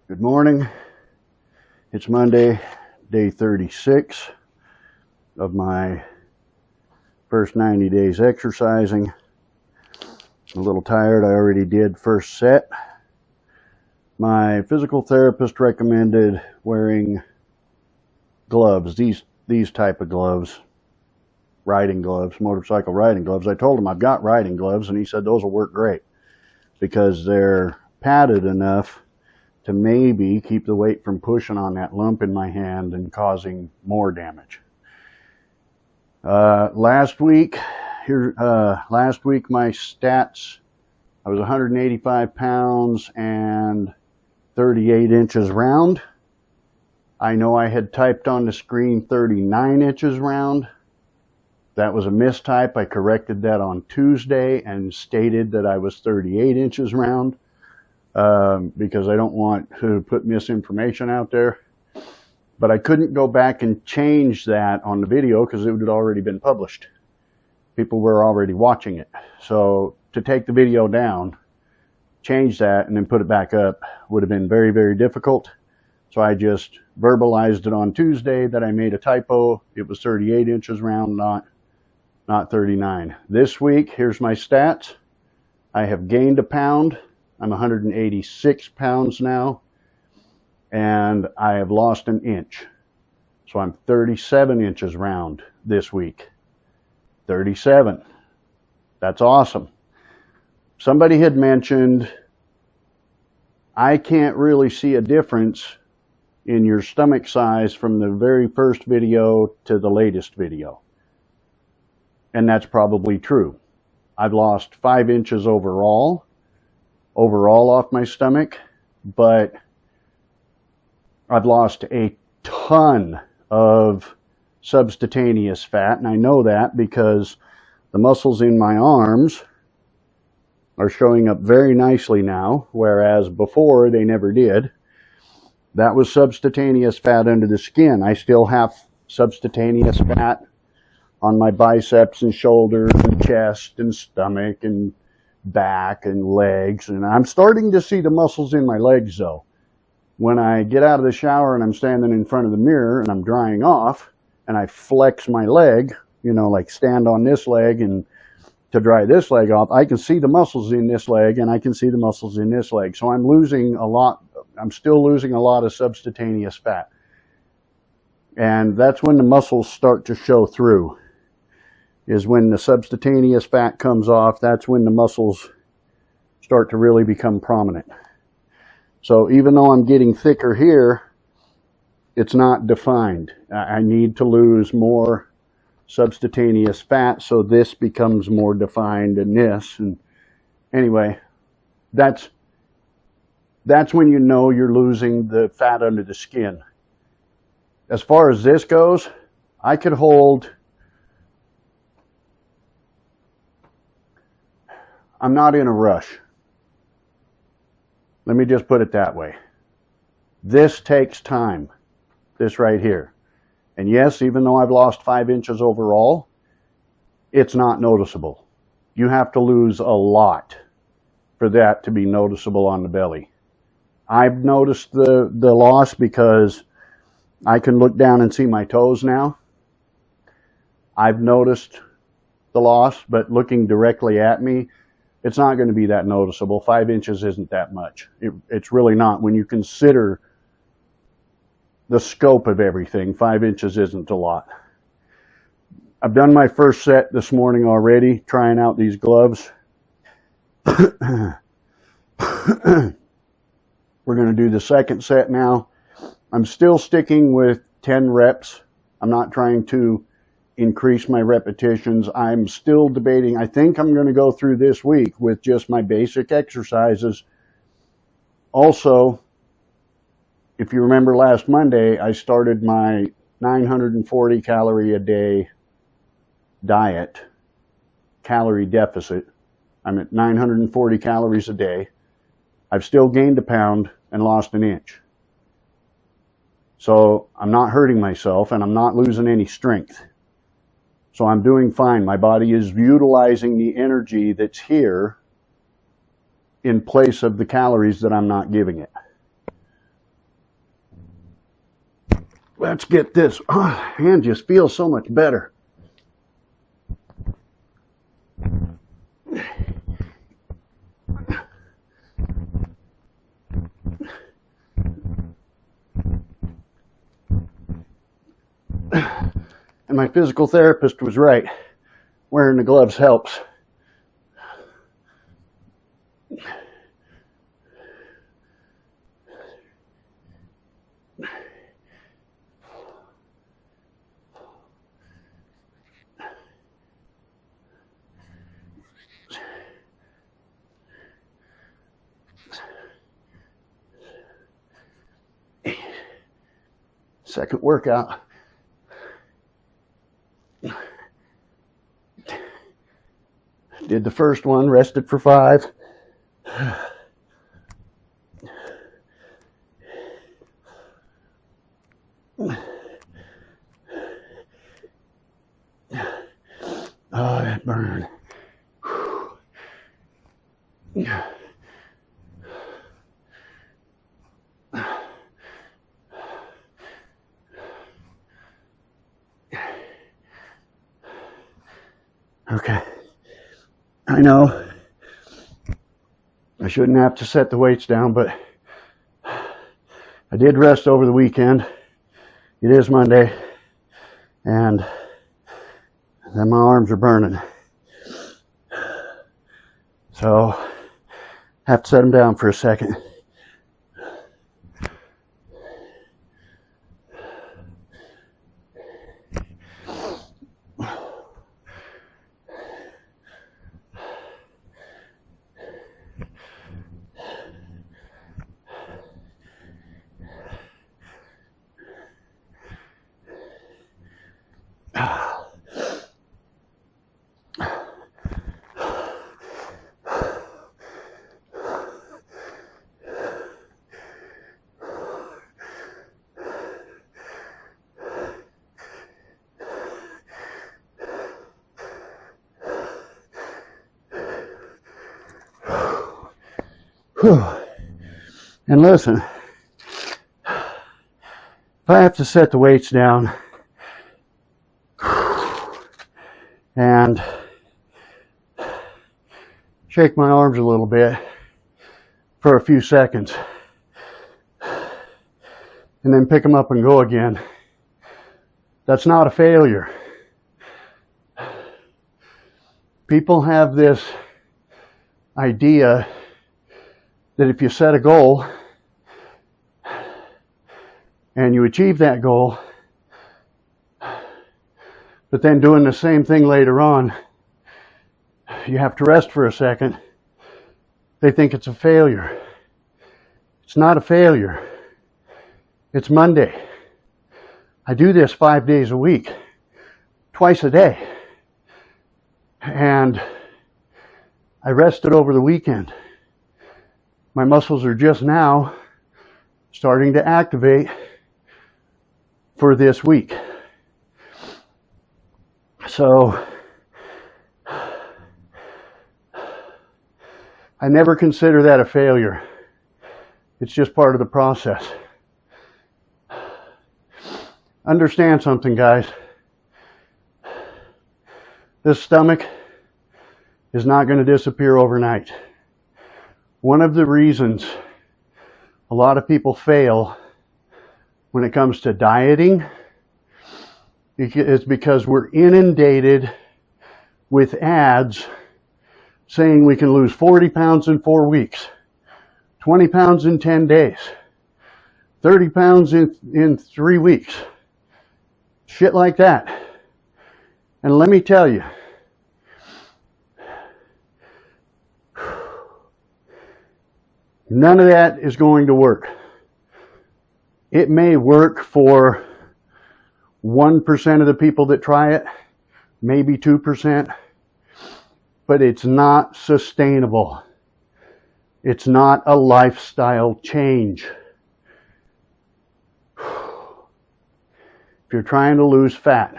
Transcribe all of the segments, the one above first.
Good morning. It's Monday, day 36 of my first 90 days exercising. I'm a little tired. I already did first set. My physical therapist recommended wearing gloves, these type of gloves, riding gloves, motorcycle riding gloves. I told him I've got riding gloves, and he said those will work great because they're padded enough to maybe keep the weight from pushing on that lump in my hand and causing more damage. Last week my stats, I was 185 pounds and 38 inches round. I know I had typed on the screen 39 inches round. That was a mistype. I corrected that on Tuesday and stated that I was 38 inches round. Because I don't want to put misinformation out there. But I couldn't go back and change that on the video because it had already been published. People were already watching it. So to take the video down, change that, and then put it back up would have been very, very difficult. So I just verbalized it on Tuesday that I made a typo. It was 38 inches round, not 39. This week, here's my stats. I have gained a pound. I'm 186 pounds now, and I have lost an inch. So I'm 37 inches round this week. 37. That's awesome. Somebody had mentioned, I can't really see a difference in your stomach size from the very first video to the latest video. And that's probably true. I've lost 5 inches overall off my stomach, but I've lost a ton of subcutaneous fat, and I know that because the muscles in my arms are showing up very nicely now, whereas before they never did. That was subcutaneous fat under the skin. I still have subcutaneous fat on my biceps and shoulders and chest and stomach and back and legs, and I'm starting to see the muscles in my legs though. When I get out of the shower and I'm standing in front of the mirror and I'm drying off and I flex my leg, like stand on this leg and to dry this leg off, I can see the muscles in this leg and I can see the muscles in this leg. So I'm still losing a lot of subcutaneous fat. And that's when the muscles start to show through. Is when the subcutaneous fat comes off, that's when the muscles start to really become prominent. So even though I'm getting thicker here, it's not defined. I need to lose more subcutaneous fat so this becomes more defined than this. And anyway, that's when you know you're losing the fat under the skin. As far as this goes, I could hold... I'm not in a rush. Let me just put it that way. This takes time, this right here. And yes, even though I've lost 5 inches overall, it's not noticeable. You have to lose a lot for that to be noticeable on the belly. I've noticed the loss because I can look down and see my toes now. I've noticed the loss, but looking directly at me, it's not going to be that noticeable. 5 inches isn't that much. It's really not. When you consider the scope of everything, 5 inches isn't a lot. I've done my first set this morning already, trying out these gloves. We're going to do the second set now. I'm still sticking with 10 reps. I'm not trying to increase my repetitions. I'm still debating. I think I'm going to go through this week with just my basic exercises. Also, if you remember last Monday, I started my 940 calorie a day diet, calorie deficit. I'm at 940 calories a day. I've still gained a pound and lost an inch. So I'm not hurting myself and I'm not losing any strength. So I'm doing fine. My body is utilizing the energy that's here in place of the calories that I'm not giving it. Let's get this. Oh, hand just feels so much better. And my physical therapist was right. Wearing the gloves helps. Second workout. Did the first one, rested for 5. Oh, that burn. Okay. I know I shouldn't have to set the weights down, but I did rest over the weekend. It is Monday, and then my arms are burning. So I have to set them down for a second. And listen, if I have to set the weights down and shake my arms a little bit for a few seconds and then pick them up and go again, that's not a failure. People have this idea that if you set a goal and you achieve that goal, but then doing the same thing later on, you have to rest for a second, they think it's a failure. It's not a failure. It's Monday. I do this 5 days a week, twice a day. And I rested over the weekend. My muscles are just now starting to activate for this week. So I never consider that a failure. It's just part of the process. Understand something, guys. This stomach is not going to disappear overnight. One of the reasons a lot of people fail when it comes to dieting is because we're inundated with ads saying we can lose 40 pounds in 4 weeks, 20 pounds in 10 days, 30 pounds in 3 weeks. Shit like that. And let me tell you, none of that is going to work. It may work for 1% of the people that try it, maybe 2%, but it's not sustainable. It's not a lifestyle change. If you're trying to lose fat,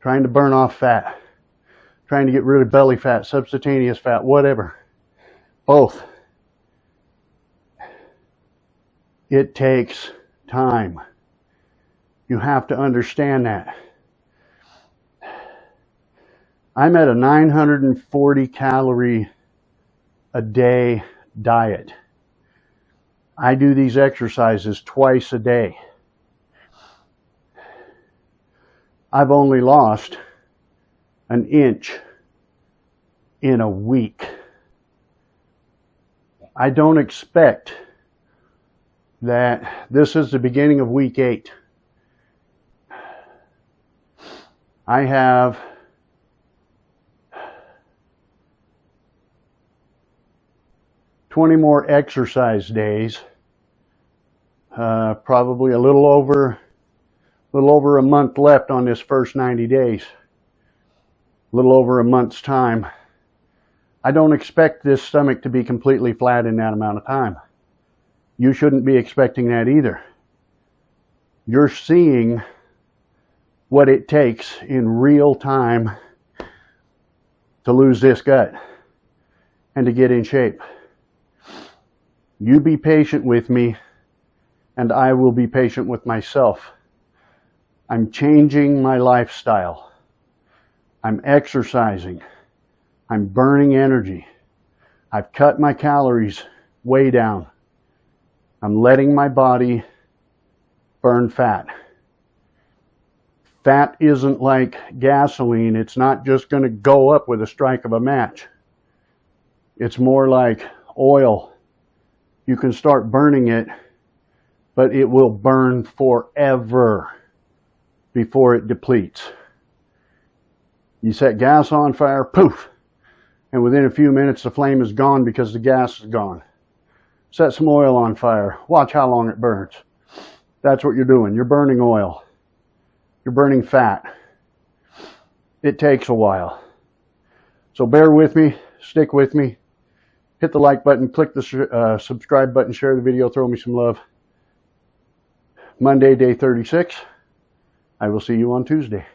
trying to burn off fat, trying to get rid of belly fat, subcutaneous fat, whatever. Both. It takes time. You have to understand that. I'm at a 940 calorie a day diet. I do these exercises twice a day. I've only lost an inch in a week. I don't expect that this is the beginning of week 8. I have more exercise days, probably a little over a month left on this first 90 days, a little over a month's time. I don't expect this stomach to be completely flat in that amount of time. You shouldn't be expecting that either. You're seeing what it takes in real time to lose this gut and to get in shape. You be patient with me, and I will be patient with myself. I'm changing my lifestyle. I'm exercising. I'm burning energy. I've cut my calories way down. I'm letting my body burn fat. Fat isn't like gasoline. It's not just going to go up with a strike of a match. It's more like oil. You can start burning it, but it will burn forever before it depletes. You set gas on fire, poof, and within a few minutes the flame is gone because the gas is gone. Set some oil on fire. Watch how long it burns. That's what you're doing. You're burning oil. You're burning fat. It takes a while. So bear with me. Stick with me. Hit the like button. Click the subscribe button. Share the video. Throw me some love. Monday, day 36. I will see you on Tuesday.